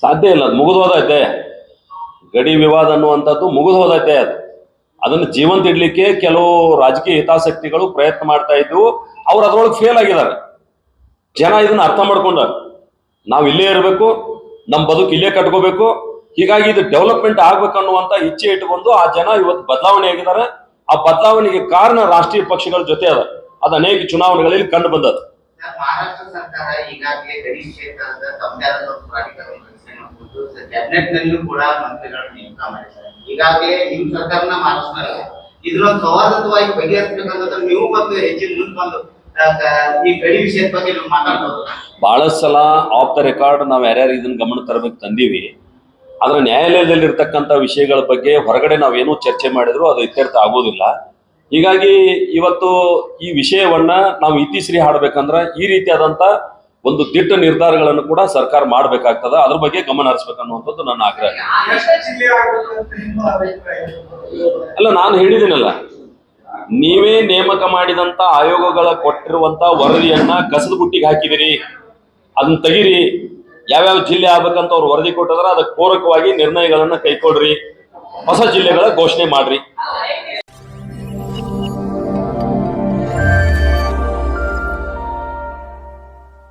ಸಾಧ್ಯ ಇಲ್ಲ, ಅದು ಮುಗಿದು ಹೋದೈತೆ. ಗಡಿ ವಿವಾದ ಅನ್ನುವಂಥದ್ದು ಮುಗಿದು ಹೋದೈತೆ. ಅದನ್ನು ಜೀವಂತ ಇಡ್ಲಿಕ್ಕೆ ಕೆಲವು ರಾಜಕೀಯ ಹಿತಾಸಕ್ತಿಗಳು ಪ್ರಯತ್ನ ಮಾಡ್ತಾ ಇದ್ವು. ಅವ್ರು ಅದ್ರೊಳಗೆ ಫೇಲ್ ಆಗಿದ್ದಾರೆ. ಜನ ಇದನ್ನ ಅರ್ಥ ಮಾಡ್ಕೊಂಡ ನಾವು ಇಲ್ಲೇ ಇರಬೇಕು, ನಮ್ಮ ಬದುಕು ಇಲ್ಲೇ ಕಟ್ಕೋಬೇಕು, ಹೀಗಾಗಿ ಇದು ಡೆವಲಪ್ಮೆಂಟ್ ಆಗ್ಬೇಕನ್ನುವಂತ ಇಚ್ಛೆ ಇಟ್ಟುಕೊಂಡು ಆ ಜನ ಇವತ್ತು ಬದಲಾವಣೆ ಆಗಿದ್ದಾರೆ. ಆ ಬದಲಾವಣೆಗೆ ಕಾರಣ ರಾಷ್ಟ್ರೀಯ ಪಕ್ಷಗಳ ಜೊತೆ ಅದು ಅನೇಕ ಚುನಾವಣೆಗಳಲ್ಲಿ ಕಂಡು ಬಂದದ. ಮಹಾರಾಷ್ಟ್ರ ಸರ್ಕಾರ ಈಗಾಗಲೇ ಗಡಿ ಕ್ಷೇತ್ರದ ತಮ್ಮದೇ ಆದ ಪ್ರಾಧಿಕಾರ ರಚನೆ ಮಾಡಿಕೊಂಡು ಕ್ಯಾಬಿನೆಟ್ ನಲ್ಲೂ ಕೂಡ ಮಂತ್ರಿಗಳನ್ನು ನೇಮಕ ಮಾಡಿದ್ದಾರೆ. ಈಗಾಗಲೇ ನಿಮ್ಮ ಸರ್ಕಾರನ ಮಹಾರಾಷ್ಟ್ರದಲ್ಲಿ ಇದನ್ನೊಂದು ಸೌಹಾರ್ದವಾಗಿ ಬಗೆಹರಿಸಬೇಕಂತ ನೀವು ಮತ್ತು ಹೆಚ್ಚಿನ ಮುಂದೆ ಬಂದು ಈ ಗಡಿ ವಿಷಯದ ಬಗ್ಗೆ ಮಾತಾಡ್ಬೋದು. ಬಹಳಷ್ಟು ಸಲ ಆಫ್ ದ ರೆಕಾರ್ಡ್ ನಾವು ಯಾರ್ಯಾರು ಇದನ್ನ ಗಮನ ತರಬೇಕು ತಂದೀವಿ. ಆದ್ರೆ ನ್ಯಾಯಾಲಯದಲ್ಲಿ ಇರ್ತಕ್ಕಂಥ ವಿಷಯಗಳ ಬಗ್ಗೆ ಹೊರಗಡೆ ನಾವೇನೋ ಚರ್ಚೆ ಮಾಡಿದ್ರು ಅದು ಇತ್ಯರ್ಥ ಆಗೋದಿಲ್ಲ. ಹೀಗಾಗಿ ಇವತ್ತು ಈ ವಿಷಯವನ್ನ ನಾವು ಇತಿಶ್ರೀ ಹಾಡ್ಬೇಕಂದ್ರೆ ಈ ರೀತಿಯಾದಂತ ಒಂದು ದಿಟ್ಟ ನಿರ್ಧಾರಗಳನ್ನು ಕೂಡ ಸರ್ಕಾರ ಮಾಡ್ಬೇಕಾಗ್ತದ. ಅದ್ರ ಬಗ್ಗೆ ಗಮನ ಹರಿಸ್ಬೇಕನ್ನುವಂಥದ್ದು ನನ್ನ ಆಗ್ರಹ. ಅಲ್ಲ, ನಾನು ಹೇಳಿದ್ದೀನಲ್ಲ, ನೀವೇ ನೇಮಕ ಮಾಡಿದಂತ ಆಯೋಗಗಳ ಕೊಟ್ಟಿರುವಂತ ವರದಿಯನ್ನ ಕಸದ ಬುಟ್ಟಿಗೆ ಹಾಕಿದಿರಿ. ಅದನ್ನ ತೆಗಿರಿ. ಯಾವ್ಯಾವ ಜಿಲ್ಲೆ ಆಗ್ಬೇಕಂತ ಅವ್ರು ವರದಿ ಕೊಟ್ಟಿದ್ರೆ ಅದಕ್ಕೆ ಪೂರಕವಾಗಿ ನಿರ್ಣಯಗಳನ್ನ ಕೈಗೊಳ್ರಿ. ಹೊಸ ಜಿಲ್ಲೆಗಳ ಘೋಷಣೆ ಮಾಡ್ರಿ.